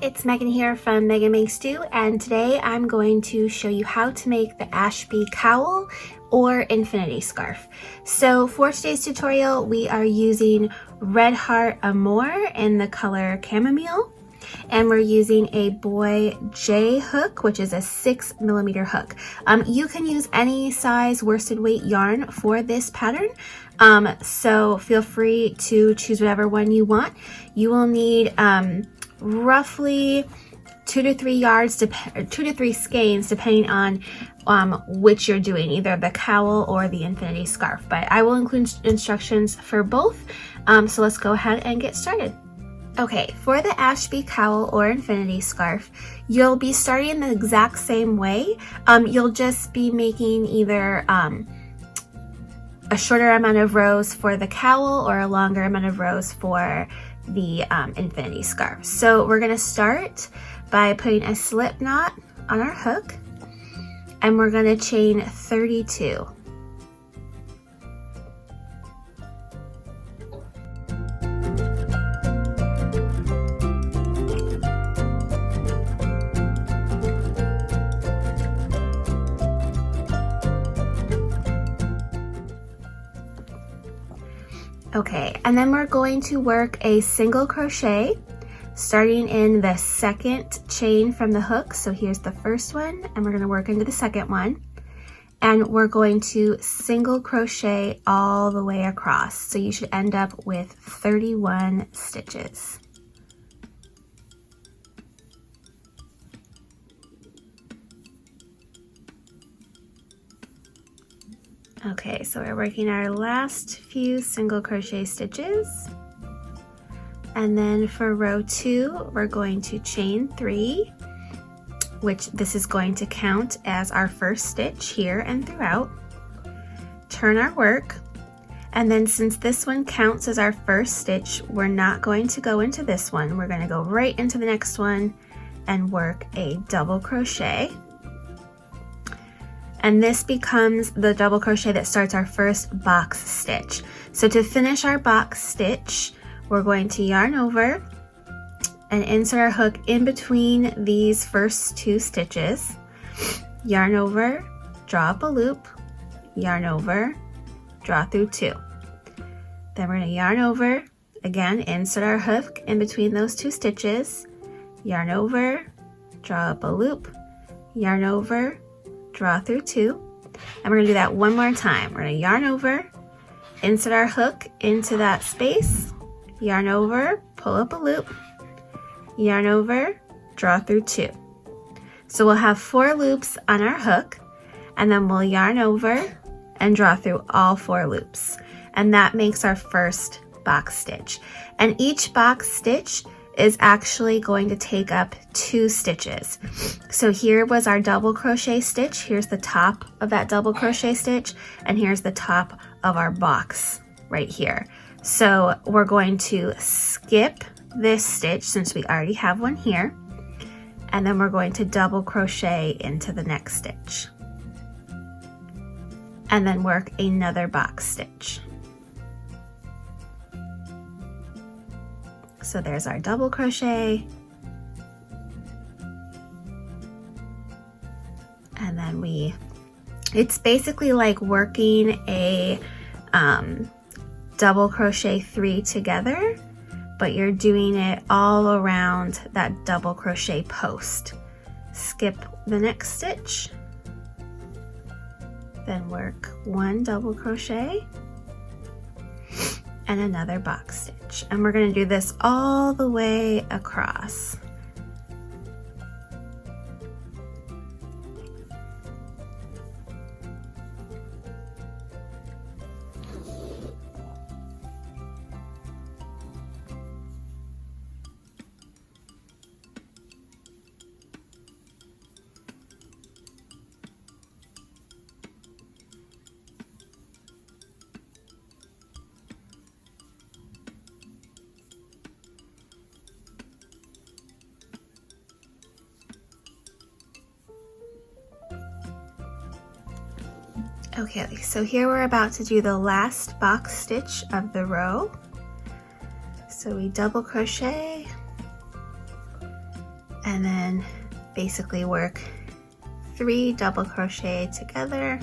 it's Megan here from Megan Makes Do, and today I'm going to show you how to make the Ashby cowl or infinity scarf. So for today's tutorial, we are using Red Heart Amour in the color chamomile, and we're using a Boy J hook, which is a 6mm hook. You can use any size worsted weight yarn for this pattern, so feel free to choose whatever one you want. You will need roughly 2 to 3 yards, 2 to 3 skeins, depending on which you're doing, either the cowl or the infinity scarf. But I will include instructions for both. So let's go ahead and get started. Okay, for the Ashby cowl or infinity scarf, you'll be starting the exact same way. You'll just be making either a shorter amount of rows for the cowl or a longer amount of rows for the infinity scarf. So we're gonna start by putting a slip knot on our hook, and we're gonna chain 32. Okay, and then we're going to work a single crochet starting in the second chain from the hook. So here's the first one, and we're going to work into the second one, and we're going to single crochet all the way across. So you should end up with 31 stitches. Okay, so we're working our last few single crochet stitches, and then for row 2 we're going to chain 3, which this is going to count as our first stitch here and throughout. Turn our work, and then since this one counts as our first stitch, we're not going to go into this one. We're going to go right into the next one and work a double crochet. And this becomes the double crochet that starts our first box stitch. So to finish our box stitch, we're going to yarn over and insert our hook in between these first 2 stitches, yarn over, draw up a loop, yarn over, draw through 2. Then we're going to yarn over, again insert our hook in between those 2 stitches, yarn over, draw up a loop, yarn over, draw through 2, and we're going to do that one more time. We're going to yarn over, insert our hook into that space, yarn over, pull up a loop, yarn over, draw through 2. So we'll have 4 loops on our hook, and then we'll yarn over and draw through all 4 loops, and that makes our first box stitch. And each box stitch is actually going to take up 2 stitches. So here was our double crochet stitch. Here's the top of that double crochet stitch, and here's the top of our box right here. So we're going to skip this stitch since we already have one here, and then we're going to double crochet into the next stitch, and then work another box stitch. So there's our double crochet, and then it's basically like working a double crochet 3 together, but you're doing it all around that double crochet post. Skip the next stitch, then work 1 double crochet and another box stitch, and we're going to do this all the way across. Okay, so here we're about to do the last box stitch of the row. So we double crochet, and then basically work 3 double crochet together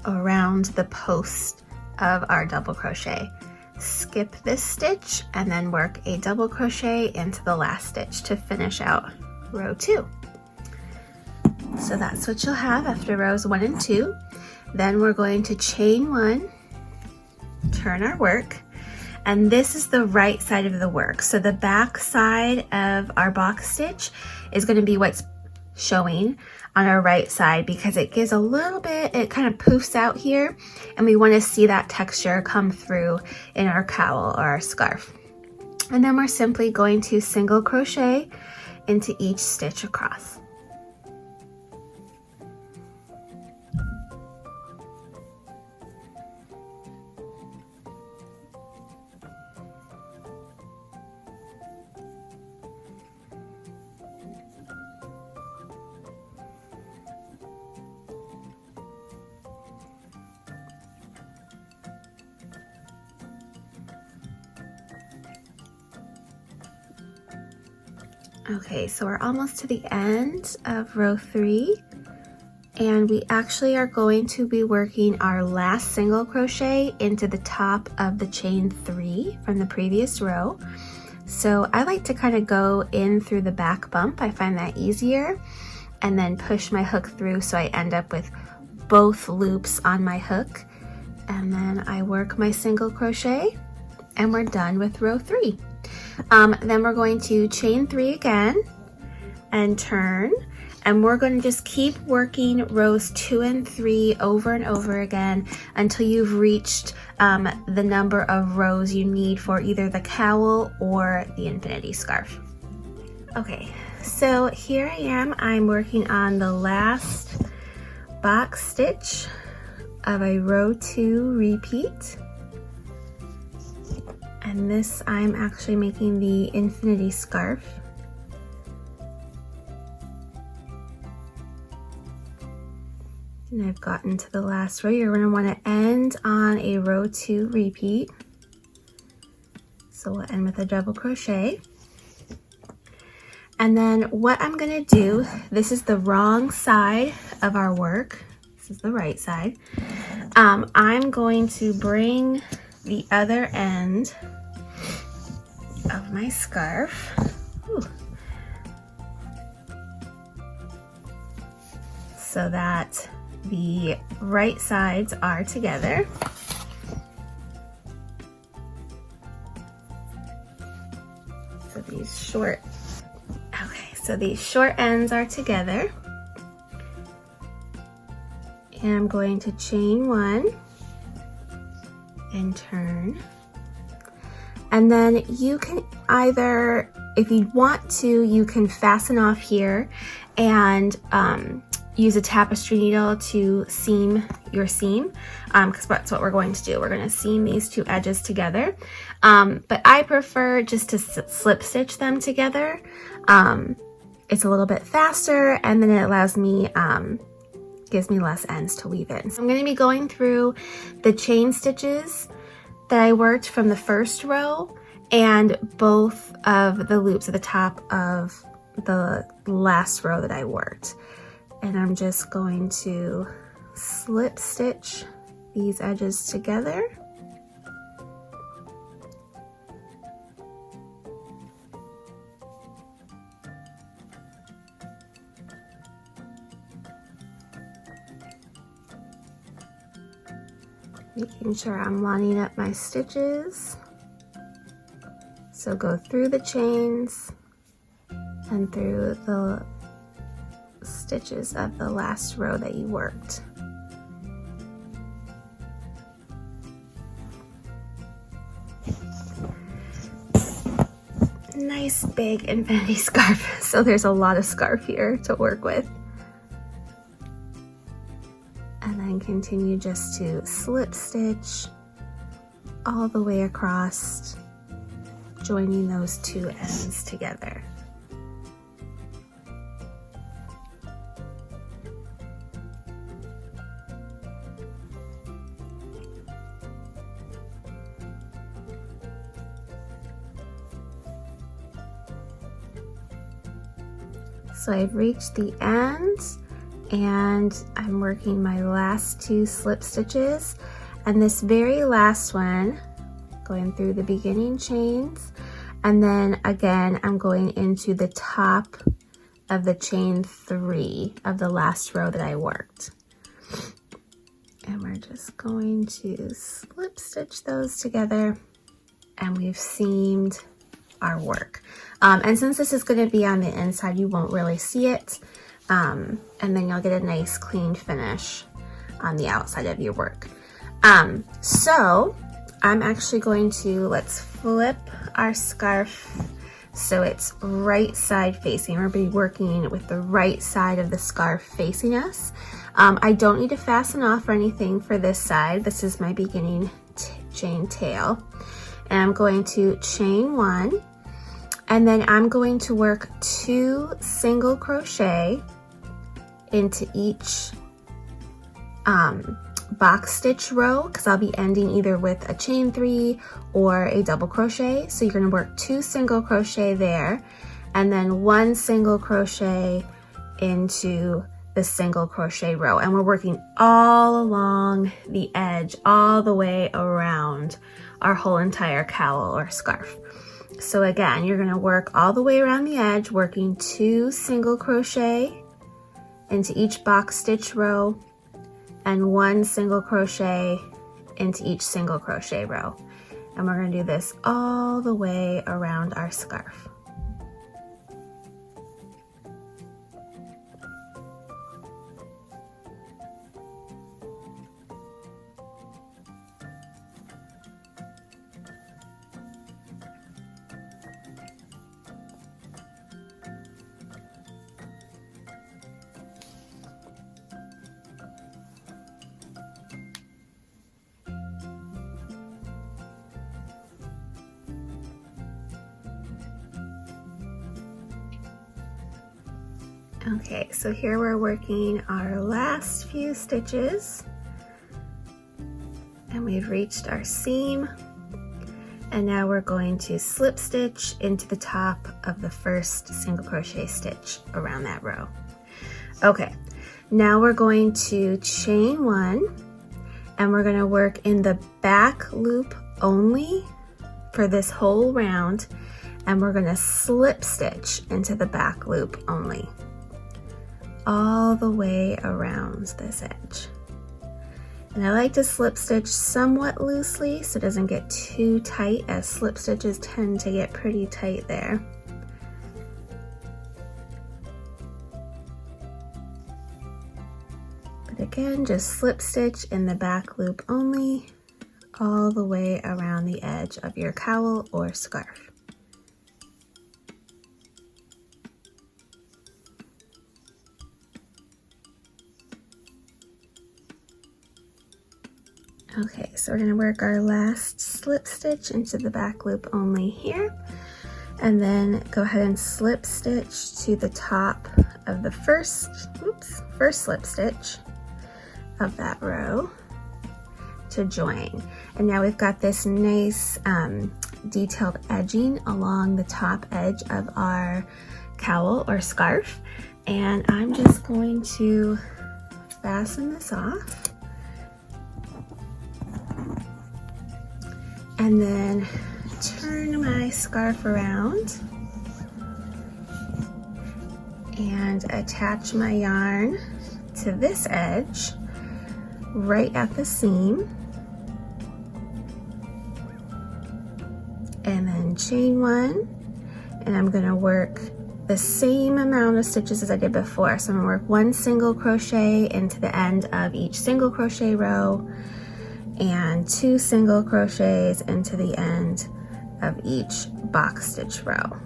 around the post of our double crochet. Skip this stitch and then work a double crochet into the last stitch to finish out row 2. So that's what you'll have after rows 1 and 2. Then we're going to chain 1, turn our work, and this is the right side of the work. So the back side of our box stitch is going to be what's showing on our right side because it gives a little bit, it kind of poofs out here, and we want to see that texture come through in our cowl or our scarf. And then we're simply going to single crochet into each stitch across. Okay, so we're almost to the end of row 3, and we actually are going to be working our last single crochet into the top of the chain 3 from the previous row. So I like to kind of go in through the back bump. I find that easier, and then push my hook through so I end up with both loops on my hook, and then I work my single crochet and we're done with row 3. Then we're going to chain 3 again and turn, and we're going to just keep working rows 2 and 3 over and over again until you've reached the number of rows you need for either the cowl or the infinity scarf. Okay, so here I am. I'm working on the last box stitch of a row 2 repeat. And this, I'm actually making the infinity scarf. And I've gotten to the last row. You're going to want to end on a row 2 repeat. So we'll end with a double crochet. And then what I'm going to do, this is the wrong side of our work. This is the right side. I'm going to bring the other end of my scarf so that the right sides are together. So these short ends are together, and I'm going to chain 1 and turn. And then you can either, if you want to, you can fasten off here and use a tapestry needle to seam your seam, because that's what we're going to do. We're going to seam these 2 edges together. But I prefer just to slip stitch them together. It's a little bit faster, and then it allows me, gives me less ends to weave in. So I'm going to be going through the chain stitches that I worked from the first row and both of the loops at the top of the last row that I worked. And I'm just going to slip stitch these edges together. Making sure I'm lining up my stitches. So go through the chains and through the stitches of the last row that you worked. Nice big infinity scarf. So there's a lot of scarf here to work with. And then continue just to slip stitch all the way across, joining those 2 ends together. So I've reached the end and I'm working my last 2 slip stitches, and this very last one going through the beginning chains, and then again I'm going into the top of the chain 3 of the last row that I worked. And we're just going to slip stitch those together, and we've seamed our work. And since this is going to be on the inside, you won't really see it, and then you'll get a nice clean finish on the outside of your work. So I'm actually going to, let's flip our scarf so it's right side facing. We're going to be working with the right side of the scarf facing us. I don't need to fasten off or anything for this side. This is my beginning chain tail. And I'm going to chain 1, and then I'm going to work 2 single crochet into each box stitch row, because I'll be ending either with a chain 3 or a double crochet. So you're going to work 2 single crochet there, and then 1 single crochet into the single crochet row, and we're working all along the edge, all the way around our whole entire cowl or scarf. So again, you're going to work all the way around the edge, working 2 single crochet into each box stitch row and 1 single crochet into each single crochet row. And we're going to do this all the way around our scarf. Okay, so here we're working our last few stitches, and we've reached our seam, and now we're going to slip stitch into the top of the first single crochet stitch around that row. Okay, now we're going to chain 1, and we're going to work in the back loop only for this whole round, and we're going to slip stitch into the back loop only, all the way around this edge. And I like to slip stitch somewhat loosely so it doesn't get too tight, as slip stitches tend to get pretty tight there. But again, just slip stitch in the back loop only, all the way around the edge of your cowl or scarf. Okay, so we're going to work our last slip stitch into the back loop only here, and then go ahead and slip stitch to the top of the first slip stitch of that row to join. And now we've got this nice detailed edging along the top edge of our cowl or scarf, and I'm just going to fasten this off. And then turn my scarf around and attach my yarn to this edge right at the seam, and then chain 1, and I'm going to work the same amount of stitches as I did before. So I'm going to work 1 single crochet into the end of each single crochet row, and 2 single crochets into the end of each box stitch row.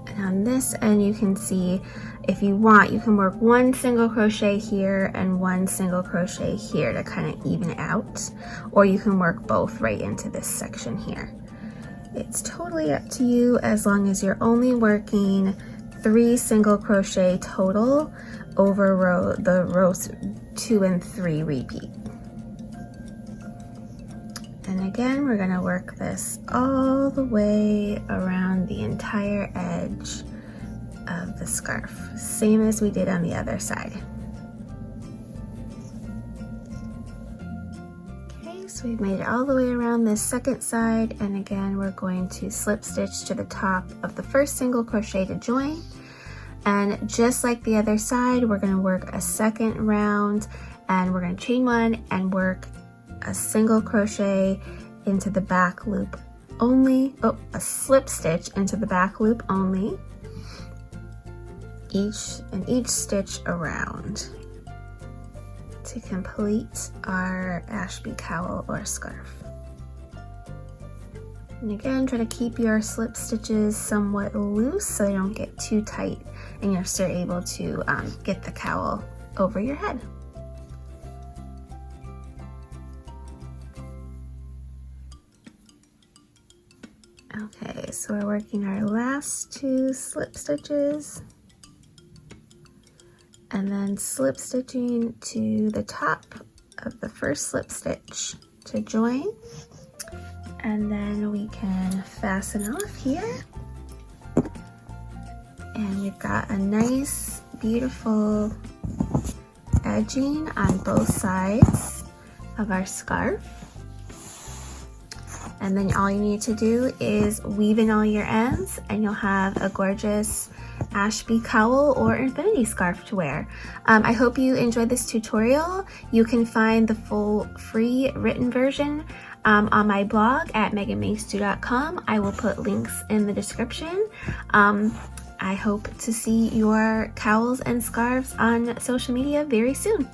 And on this end, you can see, if you want, you can work 1 single crochet here and 1 single crochet here to kind of even it out, or you can work both right into this section here. It's totally up to you, as long as you're only working 3 single crochet total over the rows 2 and 3 repeat. And again, we're gonna work this all the way around the entire edge of the scarf, same as we did on the other side. Okay, so we've made it all the way around this second side, and again, we're going to slip stitch to the top of the first single crochet to join. And just like the other side, we're gonna work a second round, and we're gonna chain one and work a single crochet into the back loop only, a slip stitch into the back loop only, each stitch around to complete our Ashby cowl or scarf. And again, try to keep your slip stitches somewhat loose so they don't get too tight and you're still able to get the cowl over your head. Okay, so we're working our last 2 slip stitches and then slip stitching to the top of the first slip stitch to join, and then we can fasten off here, and we've got a nice beautiful edging on both sides of our scarf. And then all you need to do is weave in all your ends and you'll have a gorgeous Ashby cowl or infinity scarf to wear. I hope you enjoyed this tutorial. You can find the full free written version on my blog at meganmakesdo.com. I will put links in the description. I hope to see your cowls and scarves on social media very soon.